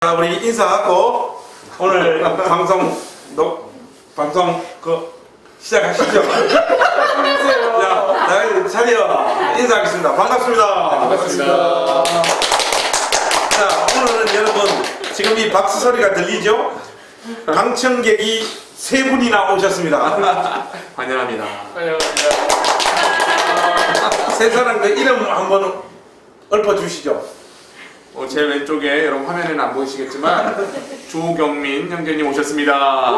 자, 우리 인사하고 오늘 방송 시작하시죠. 안녕하세요. 자, 차려 인사하겠습니다. 반갑습니다. 반갑습니다. 자, 오늘은 여러분 지금 이 박수 소리가 들리죠? 방청객이 3분이나 오셨습니다. 환영합니다. 세 사람 그 이름 한번 읊어주시죠. 제 왼쪽에 여러분 화면에는 안 보이시겠지만 조경민 형제님 오셨습니다.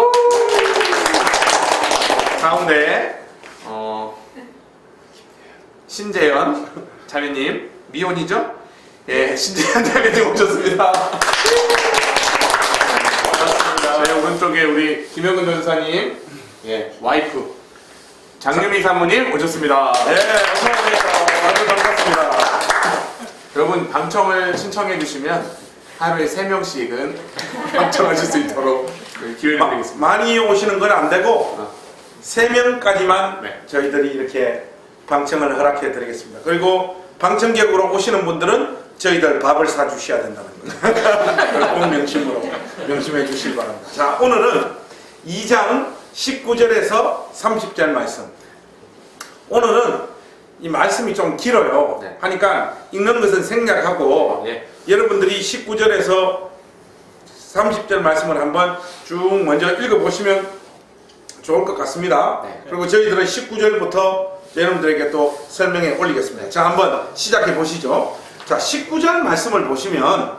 가운데 신재현 자매님 미혼이죠? 예, 신재현 자매님 오셨습니다. 반갑습니다. 제 오른쪽에 우리 김영근 전사님, 예, 와이프 장유미 사모님 오셨습니다. 네, 어서오세요. 아주 반갑습니다. 여러분 방청을 신청해 주시면 하루에 3명씩은 방청하실 수 있도록 기회를 드리겠습니다. 많이 오시는 건 안 되고 3명까지만 네. 저희들이 이렇게 방청을 허락해 드리겠습니다. 그리고 방청객으로 오시는 분들은 저희들 밥을 사주셔야 된다는 거예요. 꼭 명심해 주시기 바랍니다. 자, 오늘은 2장 19절에서 30절 말씀. 오늘은 이 말씀이 좀 길어요. 네. 하니까 읽는 것은 생략하고 네. 여러분들이 19절에서 30절 말씀을 한번 쭉 먼저 읽어보시면 좋을 것 같습니다. 네. 그리고 저희들은 19절부터 여러분들에게 또 설명해 올리겠습니다. 자, 한번 시작해 보시죠. 자, 19절 말씀을 보시면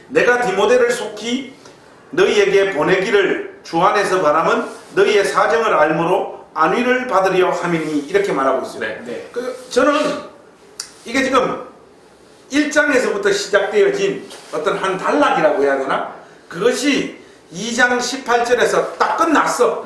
내가 디모데를 속히 너희에게 보내기를 주 안에서 바람은 너희의 사정을 알므로 안위를 받으려 함이니 이렇게 말하고 있어요. 네. 저는 이게 지금 1장에서부터 시작되어진 어떤 한 단락이라고 해야 되나? 그것이 2장 18절에서 딱 끝났어.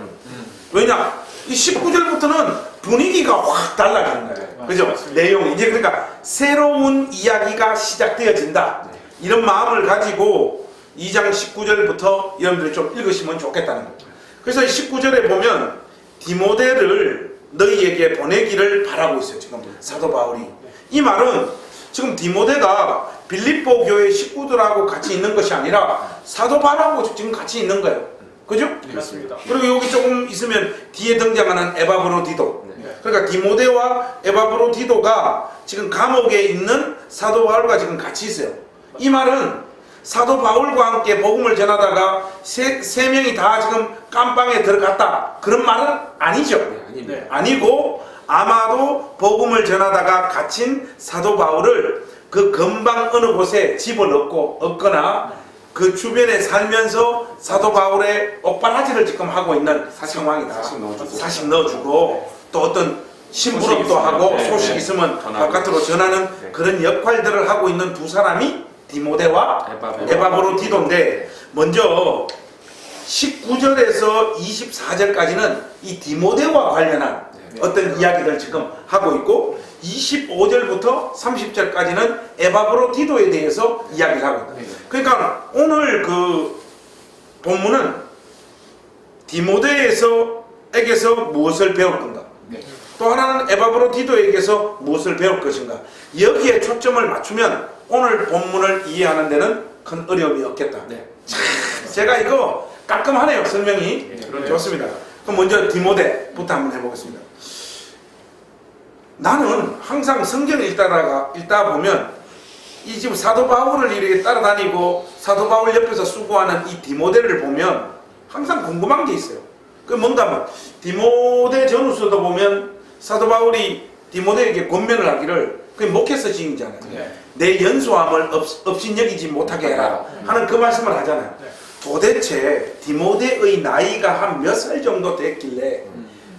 왜냐? 이 19절부터는 분위기가 확 달라지는 거예요. 그죠? 내용이. 이제 그러니까 새로운 이야기가 시작되어진다. 이런 마음을 가지고 2장 19절부터 여러분들이 좀 읽으시면 좋겠다는 거예요. 그래서 19절에 보면 디모데를 너희에게 보내기를 바라고 있어요. 지금 사도 바울이. 이 말은 지금 디모데가 빌립보 교회 식구들하고 같이 있는 것이 아니라 사도 바울하고 지금 같이 있는 거예요. 그죠? 맞습니다. 그리고 여기 조금 있으면 뒤에 등장하는 에바브로디도. 네. 그러니까 디모데와 에바브로디도가 지금 감옥에 있는 사도 바울과 지금 같이 있어요. 이 말은 사도 바울과 함께 복음을 전하다가 세 명이 다 지금 깜방에 들어갔다. 그런 말은 아니죠. 아닙니다. 아니고 아마도 복음을 전하다가 갇힌 사도 바울을 그 근방 어느 곳에 집어넣고 얻거나 그 주변에 살면서 사도 바울의 옥바라지를 지금 하고 있는 상황이다. 사십 넣어주고 또 어떤 심부름도 하고 네, 소식 네. 있으면 전하고. 바깥으로 전하는 네. 그런 역할들을 하고 있는 두 사람이 디모데와 에바브로디도인데 먼저 19절에서 24절까지는 이 디모데와 관련한 어떤 이야기를 지금 하고 있고 25절부터 30절까지는 에바브로디도에 대해서 이야기를 하고 있다. 그러니까 오늘 그 본문은 디모데에게서 무엇을 배울 건가? 또 하나는 에바브로디도에게서 무엇을 배울 것인가? 여기에 초점을 맞추면 오늘 본문을 이해하는 데는 큰 어려움이 없겠다. 제가 이거 깔끔하네요. 설명이. 좋습니다. 그럼 먼저 디모데부터 한번 해보겠습니다. 나는 항상 성경을 읽다 보면 이 지금 사도 바울을 이렇게 따라다니고 사도 바울 옆에서 수고하는 이 디모데를 보면 항상 궁금한 게 있어요. 그 뭔가 하면 디모데 전후서도 보면 사도 바울이 디모데에게 권면을 하기를 그게 목회서 지인이잖아요. 내 연소함을 업신여기지 못하게 해라 하는 그 말씀을 하잖아요. 도대체 디모데의 나이가 한 몇 살 정도 됐길래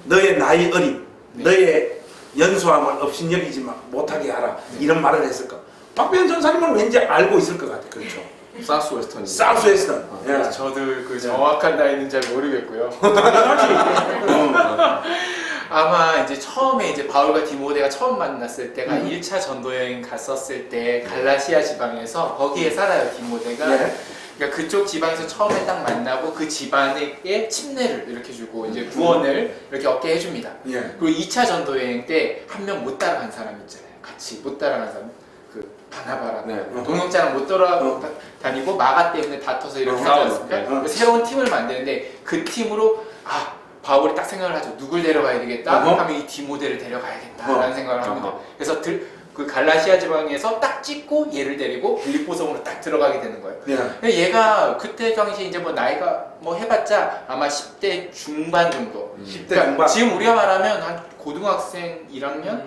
너의 나이 어린 너의 연소함을 업신여기지 못하게 하라 이런 말을 했을까? 박배현 전사님은 왠지 알고 있을 것 같아요. 그렇죠? 사우스 웨스턴. 사우스 웨스턴. 예. 저도 그 정확한 나이는 잘 모르겠고요. 아마 이제 처음에 이제 바울과 디모데가 처음 만났을 때가 1차 전도 여행 갔었을 때 갈라시아 지방에서 거기에 살아요, 디모데가. 네. 그러니까 그쪽 지방에서 처음에 딱 만나고 그 집안에게 침례를 이렇게 주고 이제 구원을 이렇게 얻게 해줍니다. 예. 그리고 2차 전도 여행 때 한 명 못 따라간 사람 있잖아요. 같이 못 따라간 사람. 바나바라 네. 동영자랑 못 돌아다니고 마가 때문에 다퉈서 이렇게 하지 않습니까? 네. 새로운 팀을 만드는데 그 팀으로 바울이 딱 생각을 하죠. 누굴 데려가야 되겠다 하면 이 디모데를 데려가야겠다라는 생각을 합니다. 그래서 그 갈라시아 지방에서 딱 찍고 얘를 데리고 빌립보성으로 딱 들어가게 되는 거예요. 근데 얘가 그때 당시에 이제 뭐 나이가 뭐 해봤자 아마 10대 중반 정도. 10대 그러니까 중반. 지금 우리가 말하면 한 고등학생 1학년,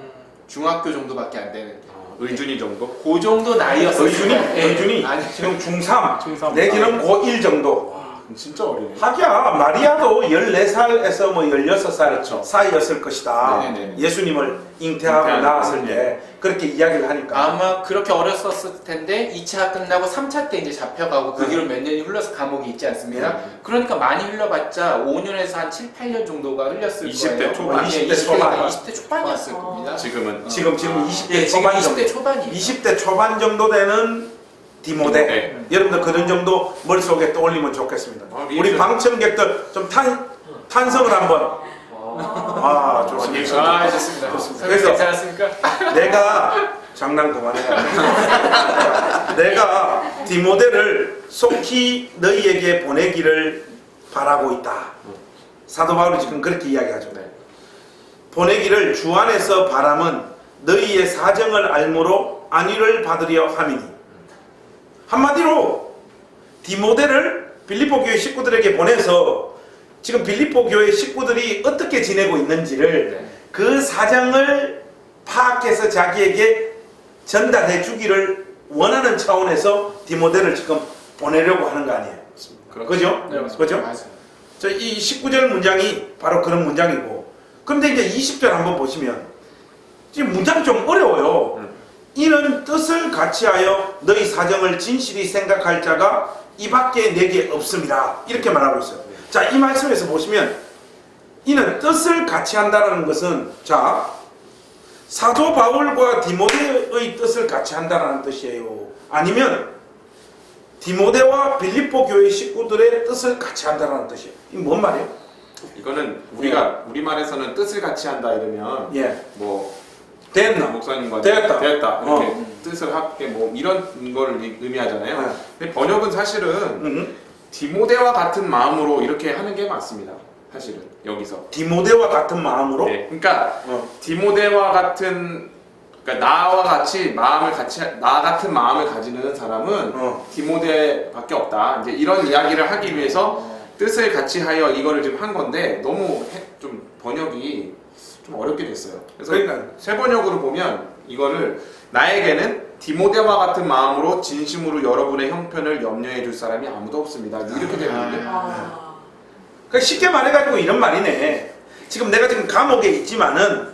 중학교 정도밖에 안 되는. 의준이 정도? 그 정도 나이였어요. 의준이 아니, 지금 중3 중3. 내지는 고1 정도. 진짜 어리네. 하기야 마리아도 14살에서 뭐 16살 사이였을 것이다. 네네네. 예수님을 잉태하고 잉태하는 나왔을 거. 때 그렇게 이야기를 하니까. 아마 그렇게 어렸었을 텐데 2차 끝나고 3차 때 이제 잡혀가고 그 뒤로 몇 년이 흘러서 감옥이 있지 않습니까? 그러니까 많이 흘러봤자 5년에서 한 7, 8년 정도가 흘렸을 20대 거예요. 초반. 20대 초반. 20대 초반이었을 겁니다. 지금은 지금 20대 예, 지금 초반 정도. 20대 초반이에요. 20대 초반 정도 되는 디모데. 네. 여러분들 그런 정도 머릿속에 떠올리면 좋겠습니다. 우리 리액션. 방청객들 좀 탄성을 한번. 좋습니다. 좋습니다. 그래서- 그래서 괜찮았습니까? 내가 장난 그만해야 내가 디모데를 속히 너희에게 보내기를 바라고 있다. 사도 바울이 지금 그렇게 이야기하죠. 네. 보내기를 주 안에서 바람은 너희의 사정을 알므로 안위를 받으려 함이니. 한마디로 디모데를 빌립보 교회 식구들에게 보내서 지금 빌립보 교회 식구들이 어떻게 지내고 있는지를 그 사정을 파악해서 자기에게 전달해 주기를 원하는 차원에서 디모데를 지금 보내려고 하는 거 아니에요. 그죠? 네, 맞습니다. 그죠? 맞습니다. 이 19절 문장이 바로 그런 문장이고, 그런데 이제 20절 한번 보시면 지금 문장이 좀 어려워요. 이는 뜻을 같이하여 너희 사정을 진실히 생각할 자가 이 밖에 내게 없습니다. 이렇게 말하고 있어요. 자, 이 말씀에서 보시면 이는 뜻을 같이 한다는 것은, 자, 사도 바울과 디모데의 뜻을 같이 한다는 뜻이에요. 아니면 디모데와 빌립보 교회 식구들의 뜻을 같이 한다는 뜻이에요. 이게 뭔 말이에요? 이거는 우리가 우리말에서는 뜻을 같이 한다 이러면 예. 뭐 됐나? 목사님과 되었다. 이렇게 뜻을 합게 뭐 이런 걸 의미하잖아요. 네. 근데 번역은 사실은 디모데와 같은 마음으로 이렇게 하는 게 맞습니다. 사실은 여기서. 디모데와 같은 마음으로. 네. 그러니까 디모데와 같은, 그러니까 나와 같이 나 같은 마음을 가지는 사람은 디모데밖에 없다. 이제 이런 이야기를 하기 위해서 뜻을 같이 하여 이거를 지금 한 건데 너무 좀 번역이 좀 어렵게 됐어요. 그래서 그러니까. 새 번역으로 보면 이거를 나에게는 디모데와 같은 마음으로 진심으로 여러분의 형편을 염려해 줄 사람이 아무도 없습니다. 이렇게 되는데. 그러니까 쉽게 말해가지고 이런 말이네. 지금 내가 지금 감옥에 있지만은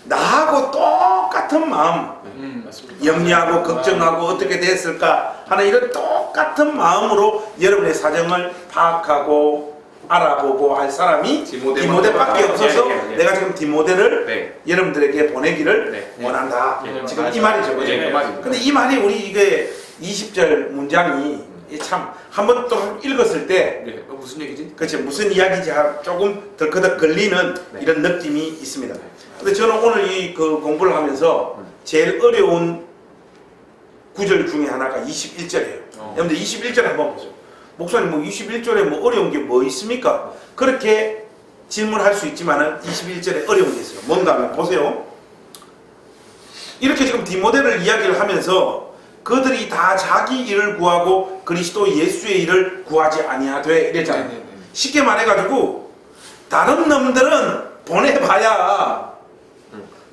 나하고 똑같은 마음, 맞습니다. 염려하고 걱정하고 어떻게 됐을까 하는 이런 똑같은 마음으로 여러분의 사정을 파악하고 알아보고 할 사람이 디모데밖에 없어서 내가 지금 디모데를 네. 여러분들에게 보내기를 네. 원한다. 네. 지금 맞아요. 이 말이죠. 네, 그 말입니다. 근데 이 말이 우리 이게 20절 문장이 참 한번 또 읽었을 때 네. 무슨 얘기지? 그렇죠. 무슨 이야기인지 조금 덜커덕 걸리는 네. 이런 느낌이 있습니다. 근데 저는 오늘 이 그 공부를 하면서 제일 어려운 구절 중에 하나가 21절이에요. 여러분들 21절 한번 보세요. 목사님 뭐 21절에 뭐 어려운 게 뭐 있습니까? 그렇게 질문할 수 있지만은 21절에 어려운 게 있어요. 뭔가 하면 보세요. 이렇게 지금 디모데를 이야기를 하면서 그들이 다 자기 일을 구하고 그리스도 예수의 일을 구하지 아니하되 이랬잖아요. 네네네. 쉽게 말해가지고 다른 놈들은 보내봐야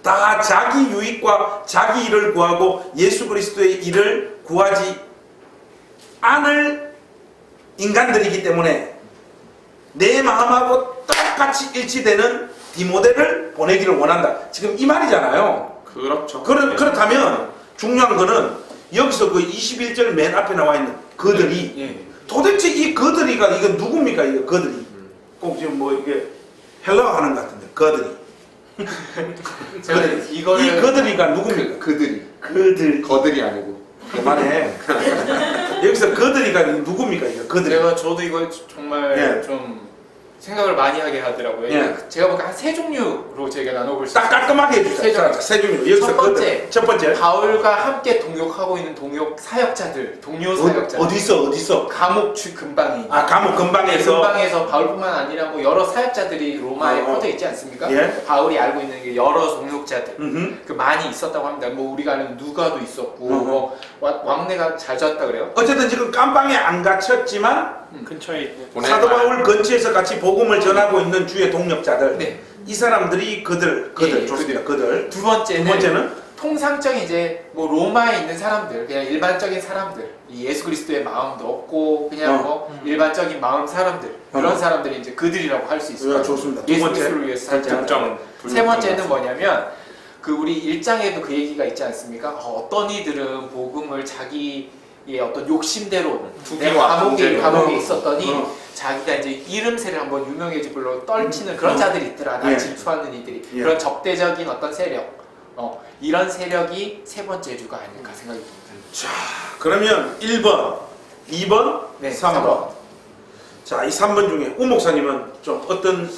다 자기 유익과 자기 일을 구하고 예수 그리스도의 일을 구하지 않을 인간들이기 때문에 내 마음하고 똑같이 일치되는 디모데를 보내기를 원한다. 지금 이 말이잖아요. 그렇죠. 그렇다면 중요한 거는 여기서 그 21절 맨 앞에 나와 있는 그들이 예. 도대체 이 그들이가 이거 누굽니까? 이거 그들이 꼭 지금 뭐 이게 헬라어 하는 것 같은데 그들이 제가 이거를 이 그들이가 누굽니까? 그들 거들이 아니고. 그만해. 여기서 그들이가 누굽니까? 이거 그들. 저도 이걸 정말 예. 좀 생각을 많이 하게 하더라고요. 예. 제가 보니까 한 세 종류로 저희가 나눠볼 수 딱 있어요. 깔끔하게 해주세요. 자, 세 종류. 여기서 첫 번째. 첫 번째. 바울과 함께 동역하고 있는 동역 사역자들, 동료 사역자들. 어디 있어? 감옥 주 근방에. 아, 감옥 근방에서. 근방에서 바울뿐만 아니라 뭐 여러 사역자들이 로마에 퍼져 있지 않습니까? 예. 바울이 알고 있는 게 여러 동역자들 음흠. 그 많이 있었다고 합니다. 뭐 우리가 아는 누가도 있었고 어허. 뭐 왕래가 잘 졌다 그래요. 어쨌든 지금 깜방에 안 갇혔지만 근처에 있는 보낼 사도 만한- 바울 근처에서 같이 복음을 전하고 있는 주의 동력자들. 네. 이 사람들이 그들 예, 좋습니다. 그들. 두 두 번째는 번째는 통상적인 이제 뭐 로마에 있는 사람들, 그냥 일반적인 사람들, 이 예수 그리스도의 마음도 없고 그냥 뭐 일반적인 마음 사람들 그런 사람들이 이제 그들이라고 할 수 있어요. 좋습니다. 두 예수 번째. 그리스도를 위해서 살지 않는. 특정 세 번째는 뭐냐면 그 우리 1장에도 그 얘기가 있지 않습니까? 어떤 이들은 복음을 자기의 어떤 욕심대로 투기와 내가 강제로. 감옥에 있었더니 어. 자기가 이제 이름새를 한번 유명해지불로 떨치는 그런 자들이 있더라. 날 예. 질투하는 이들이 예. 그런 적대적인 어떤 세력, 이런 세력이 세 번째 주가 아닐까 생각이 듭니다. 자, 그러면 1번, 2번, 네, 3번. 자, 이 3번 중에 우 목사님은 좀 어떤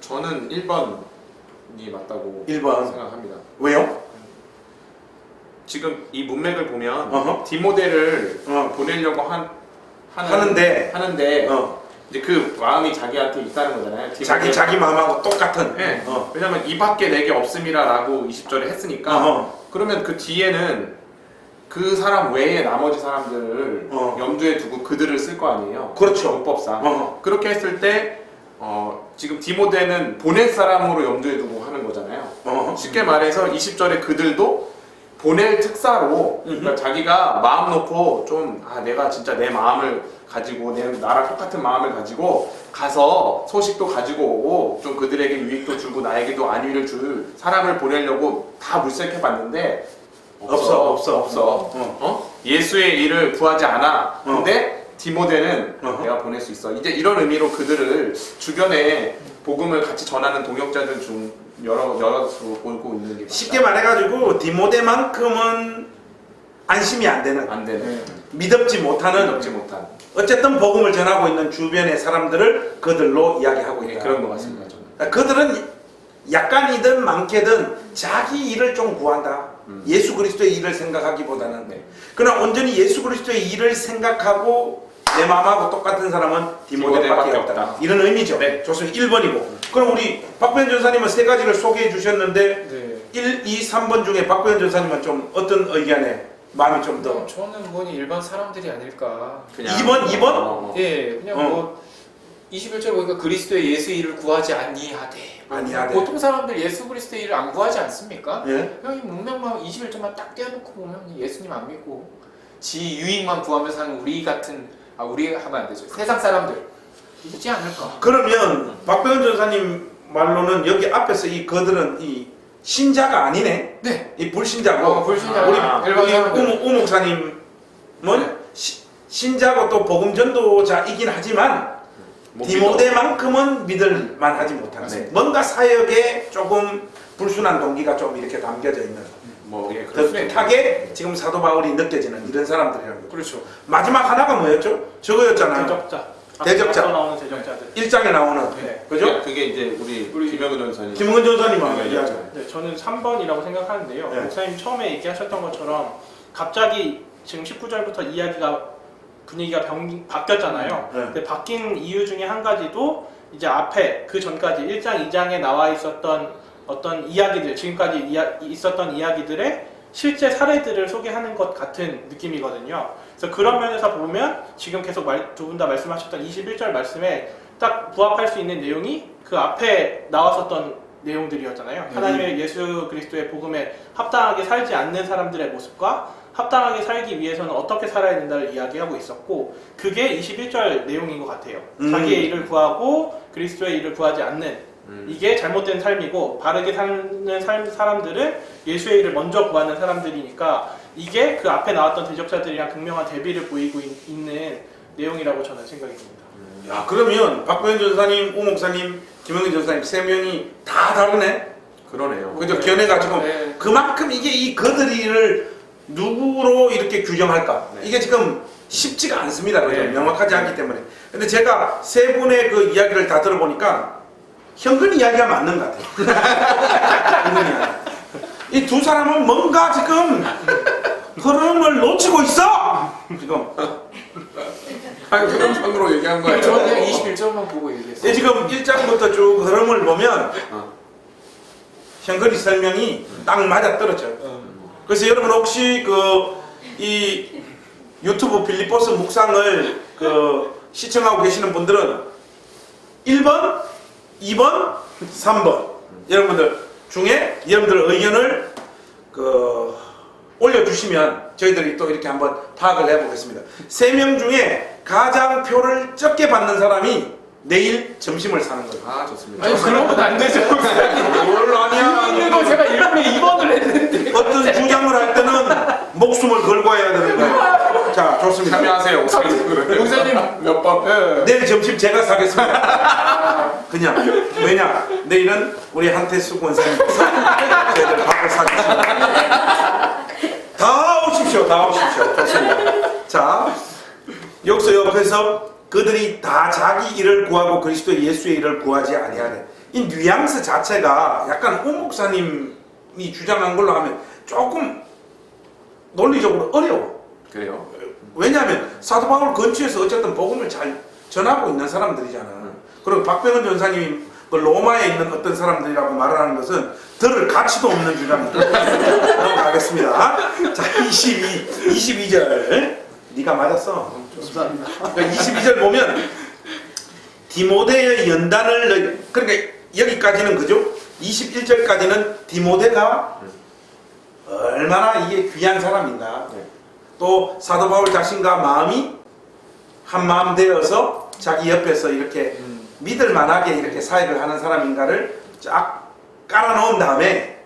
저는 1번이 맞다고 1번. 생각합니다. 왜요? 지금 이 문맥을 보면 어허. 디모데를 어. 보내려고 하는데 하는데 이제 그 마음이 자기한테 있다는 거잖아요. 자기 마음하고 똑같은. 네. 왜냐면 이 밖에 내게 없음이라라고 20절에 했으니까 어허. 그러면 그 뒤에는 그 사람 외에 나머지 사람들을 염두에 두고 그들을 쓸 거 아니에요. 그렇죠. 문법상. 어허. 그렇게 했을 때 지금 디모데는 보낼 사람으로 염두에 두고 하는 거잖아요. 어허. 쉽게 말해서 20절에 그들도 보낼 특사로 그러니까 자기가 마음 놓고 좀 내가 진짜 내 마음을 가지고 나랑 똑같은 마음을 가지고 가서 소식도 가지고 오고 좀 그들에게 유익도 주고 나에게도 안위를 줄 사람을 보내려고 다 물색해 봤는데 없어. 예수의 일을 구하지 않아. 근데 디모데는 내가 보낼 수 있어. 이제 이런 의미로 그들을 주변에 복음을 같이 전하는 동역자들 중 여러 수 보고 있는 게 쉽게 말해가지고 디모데만큼은 안심이 안 되는, 안 되네. 믿지 못하는, 넣지 못한 어쨌든 복음을 전하고 있는 주변의 사람들을 그들로 이야기하고 있다. 그런 것 같습니다. 저는. 그들은 약간이든 많게든 자기 일을 좀 구한다. 예수 그리스도의 일을 생각하기보다는. 네. 그러나 온전히 예수 그리스도의 일을 생각하고 내 마음하고 똑같은 사람은 디모데밖에 없다. 이런 의미죠. 네. 좋습니다. 1번이고. 그럼 우리 박구현 전사님은 세 가지를 소개해 주셨는데 네. 1, 2, 3번 중에 박구현 전사님은 좀 어떤 의견에 마음이 좀 더. 저는 뭐니 일반 사람들이 아닐까. 그냥 2번? 예, 그냥 뭐 21절 보니까 그리스도의 예수 일을 구하지 아니하되. 아니하되. 보통 사람들 예수 그리스도의 일을 안 구하지 않습니까? 예? 그냥 이 문맥만 21절만 딱 떼어놓고 보면 예수님 안 믿고 지 유익만 구하면서 사는 우리 같은 우리가 하면 안 되죠. 세상 사람들 있지 않을까? 그러면 박구현 전사님 말로는 여기 앞에서 이 그들은 이 신자가 아니네. 네. 이 불신자고. 불신자 우리 일반 사람들. 우 목사님은 신자고 또 복음 전도자이긴 하지만 디모데만큼은 믿을 만하지 못하는. 네. 뭔가 사역에 조금 불순한 동기가 좀 이렇게 담겨져 있는. 뜻하게 지금 사도 바울이 느껴지는 이런 사람들이라는 거죠. 그렇죠. 마지막 하나가 뭐였죠? 저거였잖아요. 대적자. 대적자. 앞서 나오는 대적자들. 1장에 나오는. 네. 그죠? 그게 이제 우리 김영근 전사님. 김은근 전사님은 네, 이야기. 네, 저는 3번이라고 생각하는데요. 네. 목사님 처음에 얘기하셨던 것처럼 갑자기 지금 19절부터 이야기가 분위기가 바뀌었잖아요. 네. 근데 바뀐 이유 중에 한 가지도 이제 앞에 그 전까지 1장, 2장에 나와 있었던 어떤 이야기들, 지금까지 있었던 이야기들의 실제 사례들을 소개하는 것 같은 느낌이거든요. 그래서 그런 면에서 보면 지금 계속 두 분 다 말씀하셨던 21절 말씀에 딱 부합할 수 있는 내용이 그 앞에 나왔었던 내용들이었잖아요. 하나님의 예수 그리스도의 복음에 합당하게 살지 않는 사람들의 모습과 합당하게 살기 위해서는 어떻게 살아야 된다를 이야기하고 있었고, 그게 21절 내용인 것 같아요. 자기의 일을 구하고 그리스도의 일을 구하지 않는 이게 잘못된 삶이고, 바르게 사는 사람들은 예수의 일을 먼저 구하는 사람들이니까 이게 그 앞에 나왔던 대적자들이랑 극명한 대비를 보이고 있는 내용이라고 저는 생각이 듭니다. 야, 그러면 박구현 전사님, 우 목사님, 김영근 전사님 세 명이 다 다르네. 그러네요. 그죠? 견해가지고 네. 그만큼 이게 이 그들이를 누구로 이렇게 규정할까? 네. 이게 지금 쉽지가 않습니다. 그죠? 네. 명확하지 않기 때문에. 근데 제가 세 분의 그 이야기를 다 들어보니까 현근 이야기가 맞는 것 같아요. 현근 이야기. 이 두 사람은 뭔가 지금 흐름을 놓치고 있어! 지금. 아니 흐름상으로 얘기한 거예요. 저는 그냥 21절만 보고 얘기했어요. 지금 1장부터 쭉 흐름을 보면 현근이 설명이 딱 맞아 떨어져요. 그래서 여러분 혹시 이 유튜브 빌립보스 묵상을 시청하고 계시는 분들은 1번, 2번, 3번 여러분들 중에 여러분들 의견을 올려주시면 저희들이 또 이렇게 한번 파악을 해보겠습니다. 3명 중에 가장 표를 적게 받는 사람이 내일 점심을 사는 거예요. 아 좋습니다. 아니 그런 건 안 되죠. 뭘 아니야. 이거 제가 1번에 2번을 했는데 어떤 주장을 할 때는 목숨을 걸고 해야 되는 거예요. 자, 좋습니다. 참여하세요. 목사님 몇 번? 내일 점심 제가 사겠습니다. 그냥 왜냐? 내일은 우리 한태수 권사님께서 저희들 밥을 사주십니다. 다 오십시오. 다 오십시오. 좋습니다. 자, 여기서 옆에서 그들이 다 자기 일을 구하고 그리스도 예수의 일을 구하지 아니하네. 이 뉘앙스 자체가 약간 오 목사님이 주장한 걸로 하면 조금 논리적으로 어려워. 그래요? 왜냐하면 사도 바울 근처에서 어쨌든 복음을 잘 전하고 있는 사람들이잖아. 그리고 박병은 전사님이 그 로마에 있는 어떤 사람들이라고 말하는 것은 들을 가치도 없는 주장이다. 넘어가겠습니다. 자, 22절. 네가 맞았어. 감사합니다. 22절 보면 디모데의 연단을 그러니까 여기까지는 그죠? 21절까지는 디모데가 얼마나 이게 귀한 사람인가. 또 사도 바울 자신과 마음이 한 마음 되어서 자기 옆에서 이렇게 믿을 만하게 이렇게 사역을 하는 사람인가를 쫙 깔아놓은 다음에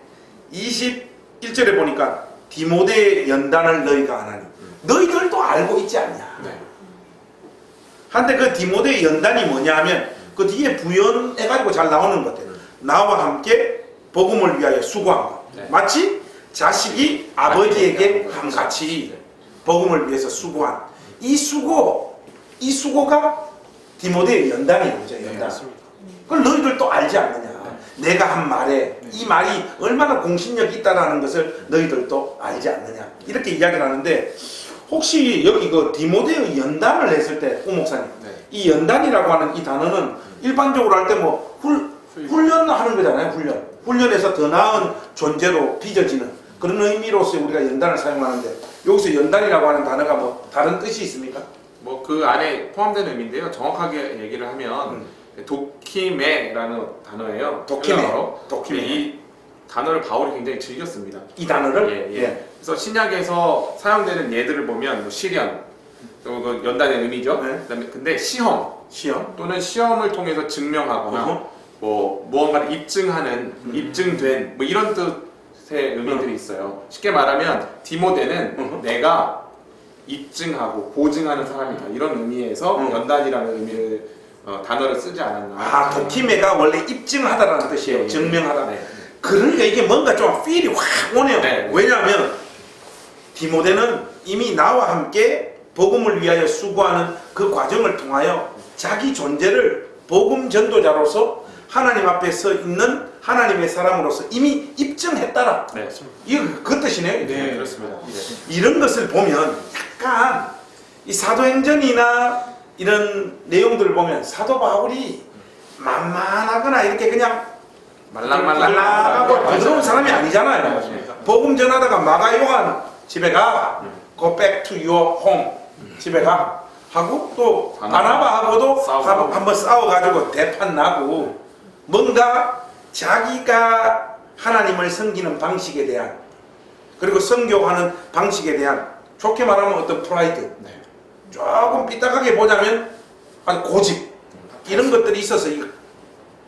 21절에 보니까 디모데의 연단을 너희가 안 하니 너희들도 알고 있지 않냐. 네. 한데 그 디모데의 연단이 뭐냐 하면 그 뒤에 부연해가지고 잘 나오는 것 같아요. 나와 함께 복음을 위하여 수고한 것. 네. 마치 자식이 아버지에게 함같이 복음을 위해서 수고한 이 수고가 디모데의 연단이에요. 연단. 그걸 너희들도 알지 않느냐. 내가 한 말에 이 말이 얼마나 공신력이 있다는 것을 너희들도 알지 않느냐. 이렇게 이야기를 하는데 혹시 여기 그 디모데의 연단을 했을 때 오 목사님 이 연단이라고 하는 이 단어는 일반적으로 할 때 뭐 훈련하는 거잖아요. 훈련에서 더 나은 존재로 빚어지는 그런 의미로서 우리가 연단을 사용하는데 여기서 연단이라고 하는 단어가 뭐 다른 뜻이 있습니까? 뭐 그 안에 포함된 의미인데요. 정확하게 얘기를 하면 도키메라는 단어예요. 도키메. 헬라어로. 도키메. 이 단어를 바울이 굉장히 즐겼습니다. 이 단어를? 예. 그래서 신약에서 사용되는 예들을 보면 뭐 시련, 또 그 연단의 의미죠. 네. 그다음에 근데 시험 또는 시험을 통해서 증명하거나 뭐 무언가를 입증하는, 입증된 뭐 이런 뜻의 의미들이 있어요. 쉽게 말하면 디모데는 내가 입증하고 보증하는 사람이다 이런 의미에서 연단이라는 의미를 단어를 쓰지 않았나. 아, 도키메가 원래 입증하다라는 뜻이에요. 예. 증명하다. 네. 그러니까 이게 뭔가 좀 필이 확 오네요. 네. 왜냐하면 디모데는 이미 나와 함께 복음을 위하여 수고하는 그 과정을 통하여 자기 존재를 복음 전도자로서 하나님 앞에 서 있는 하나님의 사람으로서 이미 입증했다라. 네. 이거 그 뜻이네요. 네, 그렇습니다. 이런 것을 보면 약간 이 사도행전이나 이런 내용들을 보면 사도 바울이 만만하거나 이렇게 그냥 말랑하고 부드러운 사람이 아니잖아요. 복음 전하다가 마가 요한 집에 가, go back to your home 집에 가 하고 또 바나바하고도 한번 싸워가지고 대판 나고 뭔가 자기가 하나님을 섬기는 방식에 대한 그리고 선교하는 방식에 대한 좋게 말하면 어떤 프라이드 조금 삐딱하게 보자면 고집 이런 것들이 있어서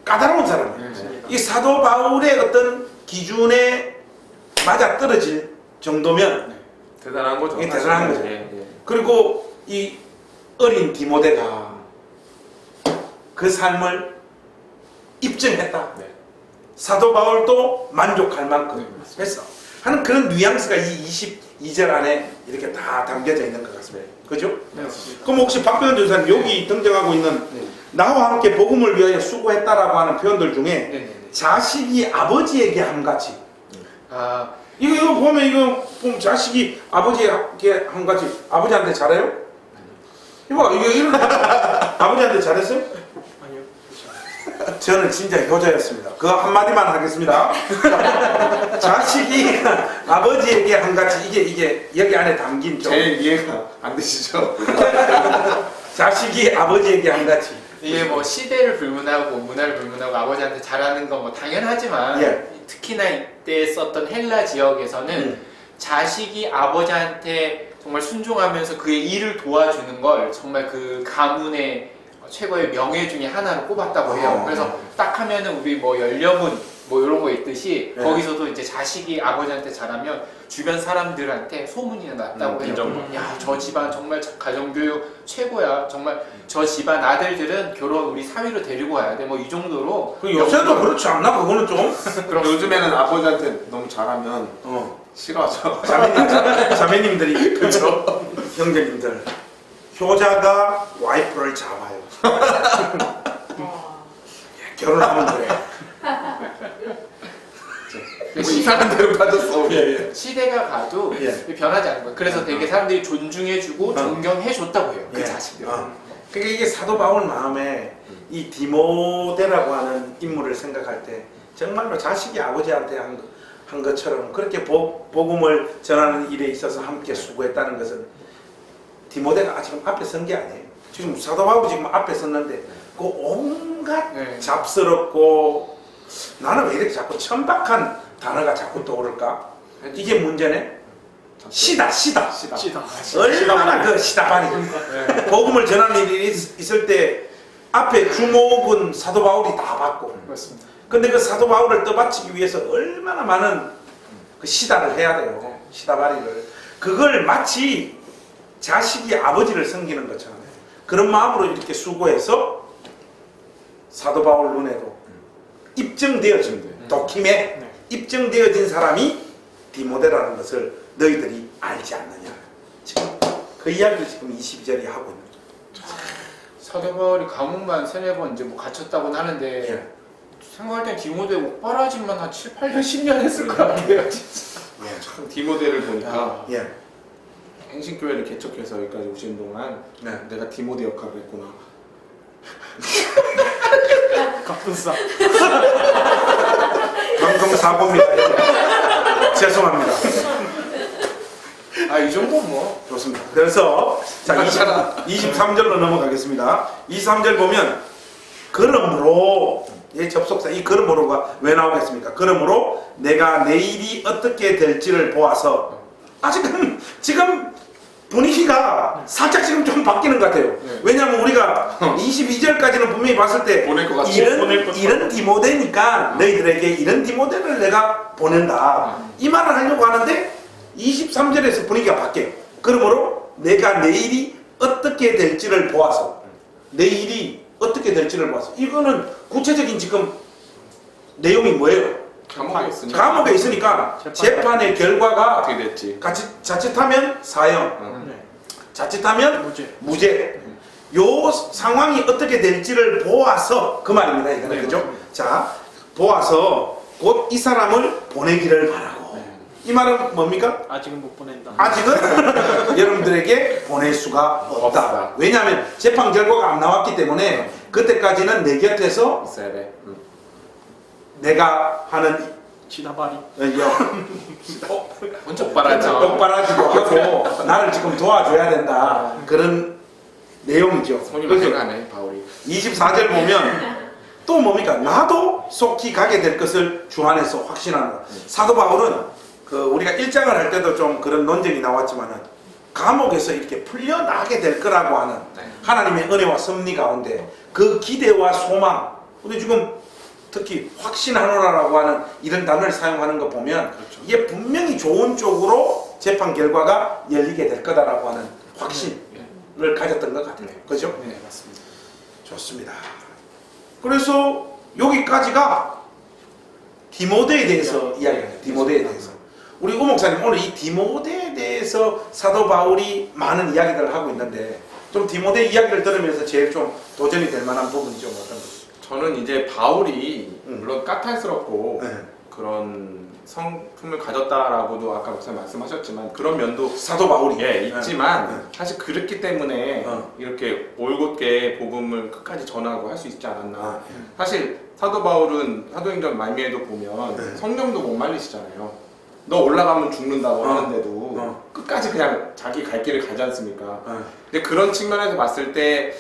까다로운 사람이에요. 이 사도 바울의 어떤 기준에 맞아 떨어질 정도면 대단한 거죠. 이게 대단한 거죠. 예. 그리고 이 어린 디모데가 그 삶을 입증했다. 네. 사도 바울도 만족할 만큼 했어 하는 그런 뉘앙스가 이 22절 안에 이렇게 다 담겨져 있는 것 같습니다. 그죠? 네, 맞습니다. 그럼 혹시 박병현 전사님 여기 등장하고 있는 네. 나와 함께 복음을 위하여 수고했다라고 하는 표현들 중에 네네네. 자식이 아버지에게 함같이 아, 이거 보면 자식이 아버지에게 함같이 아버지한테 잘해요? 이거 아버지한테 잘했어요? 아니요. 저는 진짜 효자였습니다. 그거 한마디만 하겠습니다. 자식이 아버지에게 함같이 이게 여기 안에 담긴 좀 제일 이해가 안 되시죠? 자식이 아버지에게 함같이 이게 뭐 시대를 불문하고 문화를 불문하고 아버지한테 잘하는 건 뭐 당연하지만 예. 특히나 이때 썼던 헬라 지역에서는 자식이 아버지한테 정말 순종하면서 그의 일을 도와주는 걸 정말 그 가문의 최고의 명예 중에 하나로 꼽았다고 해요. 그래서 딱 하면은 우리 뭐 연려문 뭐 이런 거 있듯이 네. 거기서도 이제 자식이 아버지한테 잘하면 주변 사람들한테 소문이 났다고 해요. 인정받고. 야, 저 집안 정말 가정교육 최고야. 정말 저 집안 아들들은 결혼 우리 사위로 데리고 와야 돼. 뭐 이 정도로. 그 요새도 그렇지 않나? 그거는 좀 그럼 요즘에는 아버지한테 너무 잘하면 싫어하죠. 자매님들이 그렇죠. 형제님들 효자가 와이프를 잡아요. 결혼하면 그래. 뭐 이상한 데로 빠졌어. 예. 시대가 가도 예. 변하지 않는 거예요. 그래서 되게 사람들이 존중해주고 존경해줬다고 해요. 그 예. 자식들. 그러니까 이게 사도 바울 마음에 이 디모데라고 하는 인물을 생각할 때 정말로 자식이 아버지한테 한 것처럼 그렇게 복음을 전하는 일에 있어서 함께 수고했다는 것은 디모데가 지금 앞에 선 게 아니에요. 지금 사도 바울이 지금 앞에 섰는데 그 온갖 네. 잡스럽고 나는 왜 이렇게 자꾸 천박한 단어가 자꾸 떠오를까? 이게 문제네. 시다. 얼마나 그 시다바리. 복음을 전하는 일이 있을 때 앞에 주목은 사도 바울이 다 받고. 그렇습니다. 근데 그 사도 바울을 떠받치기 위해서 얼마나 많은 그 시다를 해야 돼요. 시다바리를. 그걸 마치 자식이 아버지를 섬기는 것처럼 그런 마음으로 이렇게 수고해서 사도 바울 눈에도 입증되어진 도킴에 입증되어진 사람이 디모데라는 것을 너희들이 알지 않느냐. 지금 그 이야기를 지금 22절이 하고 있는 거죠. 사도 바울이 감옥만 3-4번 이제 뭐 갇혔다고는 하는데 예. 생각할 땐 디모데 옥바라지만 한 7, 8년, 10년 했을 것 같아요. 진짜. 참 디모데를 보니까 예. 행신교회를 개척해서 여기까지 오신 동안 네. 내가 디모데 역할을 했구나. 갑분싸. 방금 사고입니다. 죄송합니다. 이 정도는 뭐. 좋습니다. 그래서 자 23절로 넘어가겠습니다. 23절 보면 그러므로 접속사 이 그러므로가 왜 나오겠습니까? 그러므로 내가 내일이 어떻게 될지를 보아서 지금 분위기가 살짝 지금 좀 바뀌는 것 같아요. 왜냐하면 우리가 22절까지는 분명히 봤을 때 보낼 것 같지? 이런 디모데니까 너희들에게 이런 디모데를 내가 보낸다. 이 말을 하려고 하는데 23절에서 분위기가 바뀌어요. 그러므로 내가 내일이 어떻게 될지를 보아서 내일이 어떻게 될지를 보아서 이거는 구체적인 지금 내용이 뭐예요? 감옥에 있으니까 재판의 결과가 어떻게 됐지? 자칫하면 사형, 네. 자칫하면 무죄. 무죄. 요 상황이 어떻게 될지를 보아서 그 말입니다. 이거는 그죠? 자, 보아서 곧 이 사람을 보내기를 바라고. 이 말은 뭡니까? 아직은 못 보낸다. 아직은 여러분들에게 보낼 수가 없다. 왜냐하면 재판 결과가 안 나왔기 때문에 그때까지는 내 곁에서 있어야 돼. 내가 하는 지다바리. 먼저 옥바라죠. 똑바라지도 하고 나를 지금 도와줘야 된다. 그런 내용이죠. 손이 그래서 많이 가네 바울이. 24절 보면 또 뭡니까? 나도 속히 가게 될 것을 주 안에서 확신하는 것. 사도 바울은 우리가 1장을 할 때도 좀 그런 논쟁이 나왔지만은 감옥에서 이렇게 풀려나게 될 거라고 하는 하나님의 은혜와 섭리 가운데 그 기대와 소망, 우리 지금 특히 확신하노라라고 하는 이런 단어를 사용하는 거 보면 이게 분명히 좋은 쪽으로 재판 결과가 열리게 될 거다라고 하는 확신을 가졌던 것 같아요. 그죠? 네, 맞습니다. 좋습니다. 그래서 여기까지가 디모데에 대해서 이야기해요. 디모데에 대해서. 우리 우 목사님 오늘 이 디모데에 대해서 디모데에서 사도 바울이 많은 이야기들을 하고 있는데 좀 디모데 이야기를 들으면서 제일 좀 도전이 될 만한 부분이 좀 어떤 거죠? 저는 이제 바울이 물론 까탈스럽고 네. 그런 성품을 가졌다라고도 아까 목사님 말씀하셨지만 그런 면도 사도 바울이 예 있지만 네. 사실 그렇기 때문에 이렇게 올곧게 복음을 끝까지 전하고 할 수 있지 않았나. 아, 사실 사도 바울은 사도행전 말미에도 보면 네. 성령도 못 말리시잖아요. 너 올라가면 죽는다고 어. 하는데도 끝까지 그냥 자기 갈 길을 가지 않습니까? 네. 근데 그런 측면에서 봤을 때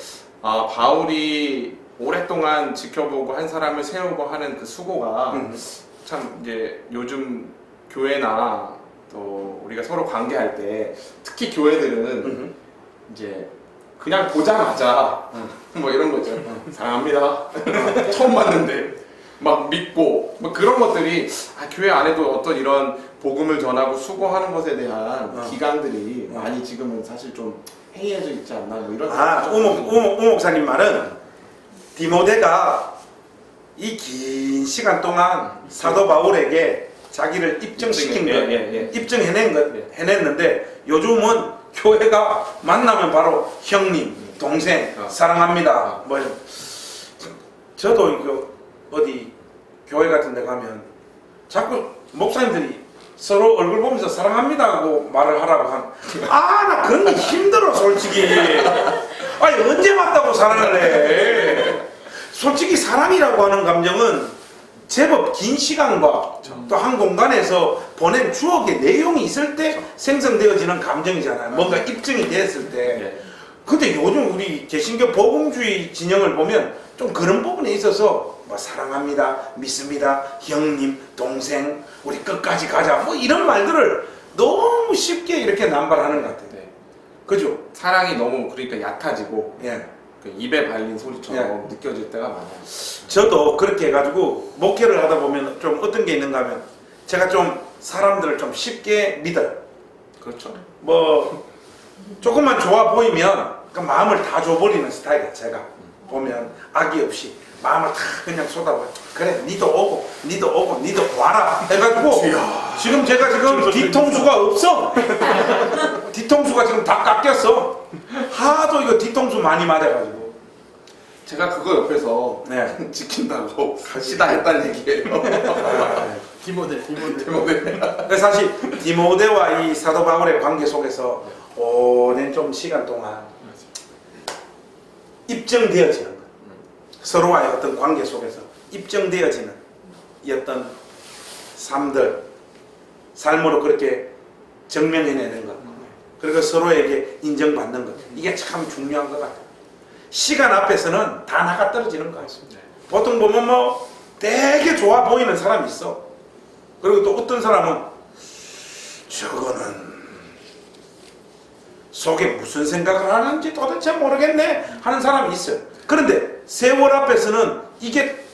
바울이 오랫동안 지켜보고 한 사람을 세우고 하는 그 수고가 참 이제 요즘 교회나 또 우리가 서로 관계할 때 특히 교회들은 이제 그냥 보자마자 뭐 이런 거죠. 사랑합니다. 처음 봤는데 막 믿고 뭐 그런 것들이 교회 안에도 어떤 이런 복음을 전하고 수고하는 것에 대한 기강들이 많이 지금은 사실 좀 해이해져 있지 않나 뭐 이런 우 목사님 말은 디모데가 이 긴 시간 동안 사도 바울에게 자기를 입증시킨 것, 입증해낸 것, 해냈는데 요즘은 교회가 만나면 바로 형님, 동생, 사랑합니다. 뭐 이런. 저도 이거 어디 교회 같은 데 가면 자꾸 목사님들이 서로 얼굴 보면서 사랑합니다 하고 말을 하라고 나 그런 게 힘들어 솔직히. 아니 언제 맞다고 사랑을 해. 솔직히 사랑이라고 하는 감정은 제법 긴 시간과 또 한 공간에서 보낸 추억의 내용이 있을 때 생성되어지는 감정이잖아요. 뭔가 입증이 됐을 때. 근데 요즘 우리 개신교 복음주의 진영을 보면 좀 그런 부분에 있어서 뭐 사랑합니다, 믿습니다, 형님, 동생, 우리 끝까지 가자 뭐 이런 말들을 너무 쉽게 이렇게 남발하는 것 같아요. 그죠? 사랑이 너무 그러니까 얕아지고 예. 그 입에 발린 소리처럼 느껴질 때가 많아요. 저도 그렇게 해가지고 목회를 하다 보면 좀 어떤 게 있는가 하면 제가 좀 사람들을 좀 쉽게 믿어요. 그렇죠. 뭐 조금만 좋아 보이면 그 마음을 다 줘버리는 스타일이에요. 제가 보면 악의 없이 마음을 다 그냥 쏟아버려. 그래 니도 오고 니도 와라 해가지고 지금 제가 지금 뒤통수가 없어. 뒤통수가 지금 다 깎였어. 하도 이거 뒤통수 많이 맞아가지고. 제가 그거 옆에서 네. 지킨다고 가시다 했다는 얘기예요. 디모데. 근데 사실 디모데와 이 사도 바울의 관계 속에서 오랜 좀 시간 동안 입증되어지는 것, 서로와의 어떤 관계 속에서 입증되어지는 이 어떤 삶으로 그렇게 증명해내는 것, 그리고 서로에게 인정받는 것, 이게 참 중요한 것 같아요. 시간 앞에서는 다 나가 떨어지는 것 같습니다. 보통 보면 뭐 되게 좋아 보이는 사람이 있어. 그리고 또 어떤 사람은 저거는 속에 무슨 생각을 하는지 도대체 모르겠네 하는 사람이 있어요. 그런데 세월 앞에서는 이게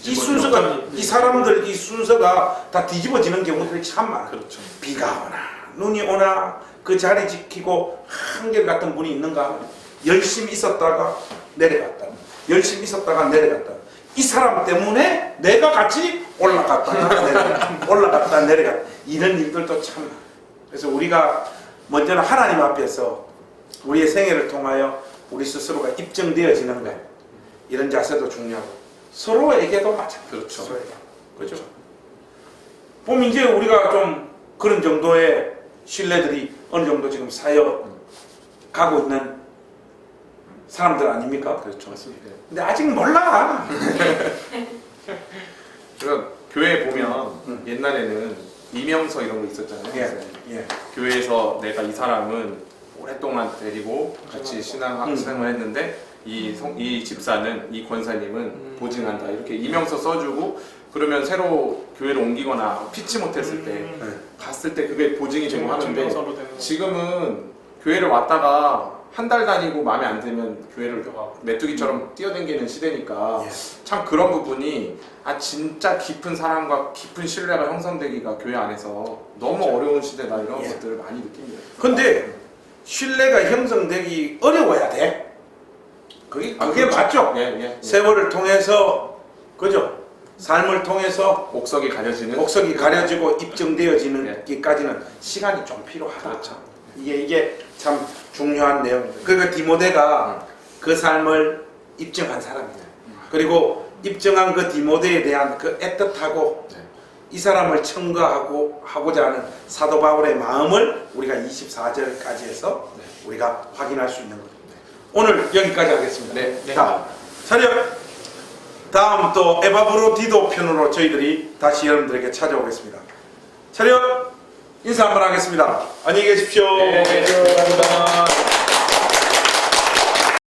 이 순서가 이 사람들 이 순서가 다 뒤집어지는 경우들이 참 많아요. 그렇죠. 비가 오나 눈이 오나 그 자리 지키고 한결같은 분이 있는가 하면 열심히 있었다가 내려갔다. 열심히 있었다가 내려갔다. 이 사람 때문에 내가 같이 올라갔다 내려갔다. 올라갔다 내려갔다. 이런 일들도 참 많아요. 그래서 우리가 먼저는 하나님 앞에서 우리의 생애를 통하여 우리 스스로가 입증되어지는 것, 이런 자세도 중요하고 서로에게도 마찬가지죠. 그렇죠. 서로에게. 그렇죠. 보면 이제 우리가 좀 그런 정도의 신뢰들이 어느 정도 지금 쌓여 가고 있는 사람들 아닙니까? 그렇죠. 근데 아직 몰라. 그러니까 교회에 보면 옛날에는 이명서 이런 거 있었잖아요. 예. 교회에서 내가 이 사람은 오랫동안 데리고 같이 신앙생활을 했는데 이 집사는 이 권사님은 보증한다 이렇게 이명서 써주고 그러면 새로 교회를 옮기거나 피치 못했을 때 갔을 때 그게 보증이 되고 하는데 증명서로 되는 지금은 교회를 왔다가 한 달 다니고 마음에 안 들면 교회를 메뚜기처럼 뛰어댕기는 시대니까 참 그런 부분이 진짜 깊은 사랑과 깊은 신뢰가 형성되기가 교회 안에서 너무 어려운 시대다 이런 것들을 많이 느낍니다. 근데 신뢰가 형성되기 어려워야 돼. 그게 그렇죠. 맞죠? 예. 세월을 통해서 그죠? 삶을 통해서 옥석이 가려지는 목석이 가려지고 입증되어지는 기까지는 시간이 좀 필요하다. 그렇죠. 이게 참 중요한 내용입니다. 그러니까 디모데가 그 삶을 입증한 사람이에요. 그리고 입증한 그 디모데에 대한 그 애틋하고 이 사람을 청구하고자 하는 사도 바울의 마음을 우리가 24절까지 해서 우리가 확인할 수 있는 겁니다. 오늘 여기까지 하겠습니다. 네. 자, 차렷. 다음 또 에바브로디도 편으로 저희들이 다시 여러분들에게 찾아오겠습니다. 차렷. 인사 한번 하겠습니다. 안녕히 계십시오. 네.